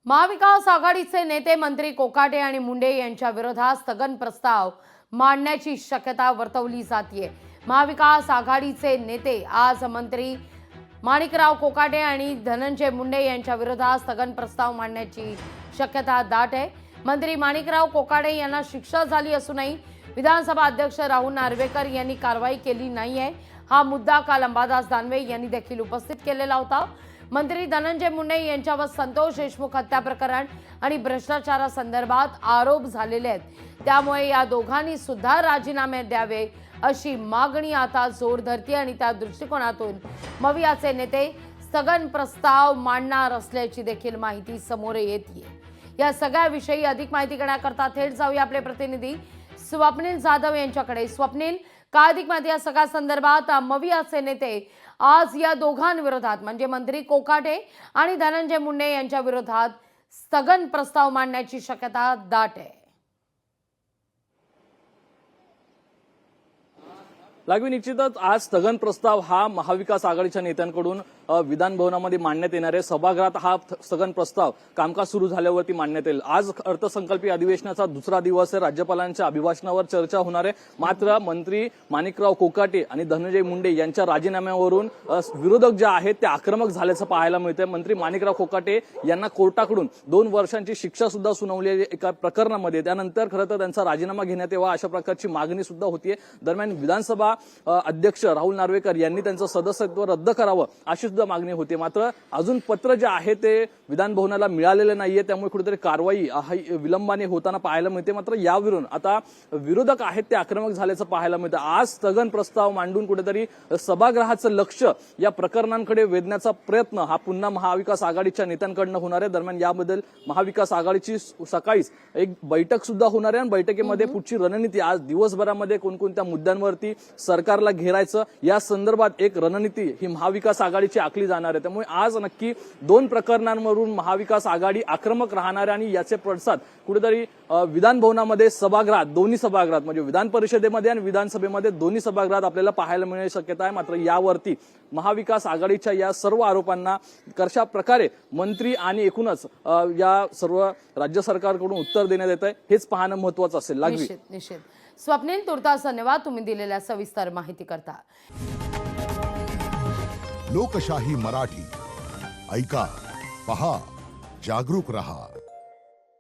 महाविकास आघाडीचे नेते मंत्री कोकाटे आणि मुंडे यांच्या विरोधात स्थगन प्रस्ताव मांडण्याची शक्यता वर्तवली जाते। महाविकास आघाडीचे नेते आज मंत्री माणिकराव कोकाटे आणि धनंजय मुंडे यांच्या विरोधात स्थगन प्रस्ताव मांडण्याची शक्यता दाट आहे। मंत्री माणिकराव कोकाटे यांना शिक्षा झाली असूनही विधानसभा अध्यक्ष राहुल नार्वेकर यांनी कारवाई केली नाहीये। हा मुद्दा काल अंबादास दानवे यांनी देखील उपस्थित केलेला होता। मंत्री धनंजय मुंडे यांच्यावर संतोष देशमुख हत्या प्रकरण आणि भ्रष्टाचारासंदर्भात आरोप झालेले आहेत। त्यामुळे या दोघांनी सुद्धा राजीनामे द्यावे अशी मागणी आता जोर धरते आणि त्या दृष्टिकोनातून मवियाचे नेते स्थगन प्रस्ताव मांडणार असल्याची देखील माहिती समोर येते। या सगळ्याविषयी अधिक माहिती घेण्याकरता थेट जाऊया आपले प्रतिनिधी स्वप्नील जाधव यांच्याकडे। स्वप्नील, काय अधिक माहिती या सगळ्या संदर्भात? मवियाचे नेते आज या दोघांविरोधात म्हणजे मंत्री कोकाटे आणि धनंजय मुंडे यांच्या विरोधात स्थगन प्रस्ताव मांडण्याची शक्यता दाट आहे। लागवी निश्चितच आज स्थगन प्रस्ताव हा महाविकास आघाडीच्या नेत्यांकडून विधान भवनामध्ये मांडण्यात येणार आहे। सभागृहात हा स्थगन प्रस्ताव कामकाज सुरू झाल्यावरती मांडण्यात येईल। आज अर्थसंकल्पीय अधिवेशनाचा दुसरा दिवस आहे। राज्यपालांच्या अभिभाषणावर चर्चा होणार आहे। मात्र मंत्री माणिकराव कोकाटे आणि धनंजय मुंडे यांच्या राजीनाम्यावरून विरोधक जे आहेत ते आक्रमक झाल्याचं पाहायला मिळतंय। मंत्री माणिकराव कोकाटे यांना कोर्टाकडून 2 वर्षांची शिक्षा सुद्धा सुनावली आहे एका प्रकरणामध्ये। त्यानंतर खरं तर त्यांचा राजीनामा घेण्यात यावा अशा प्रकारची मागणी सुद्धा होतीये। दरम्यान विधानसभा अध्यक्ष राहुल नार्वेकर यांनी त्यांचं सदस्यत्व रद्द करावं अशी सुद्धा मागणी होती। मात्र अजून पत्र जे आहे ते विधान भवनाला मिळालेलं नाहीये, त्यामुळे कुठेतरी कारवाई विलंबाने होताना पाहायला मिळते। मात्र यावरून आता विरोधक आहेत ते आक्रमक झाल्याचं पाहायला मिळतं। आज स्थगन प्रस्ताव मांडून कुठेतरी सभागृहाचं लक्ष या प्रकरणांकडे वेधण्याचा प्रयत्न हा पुन्हा महाविकास आघाडीच्या नेत्यांकडून होणार आहे। दरम्यान याबद्दल महाविकास आघाडीची सकाळीच एक बैठक सुद्धा होणार आहे आणि बैठकीमध्ये पुढची रणनीती आज दिवसभरामध्ये कोणकोणत्या मुद्द्यांवरती सरकारला घेरायचं या संदर्भात एक रणनीती ही महाविकास आघाडीची आखली जाणार आहे। त्यामुळे आज नक्की 2 प्रकरणांवरून महाविकास आघाडी आक्रमक राहणार आहे आणि याचे पडसाद कुठेतरी विधान भवनामध्ये सभागृहात दोन्ही सभागृहात म्हणजे विधान परिषदेमध्ये आणि विधानसभेमध्ये दोन्ही सभागृहात आपल्याला पाहायला मिळण्याची शक्यता आहे। मात्र यावरती महाविकास आघाडीच्या या सर्व आरोपांना कशा प्रकारे मंत्री आणि एकूणच या सर्व राज्य सरकारकडून उत्तर देण्यात येत आहे हेच पाहणं महत्त्वाचं असेल। लागवी निश्चित स्वप्नील, तुर्तास धन्यवाद तुम्ही दिलेल्या सविस्तर माहिती करता। लोकशाही मराठी ऐका, पहा, जागरूक रहा।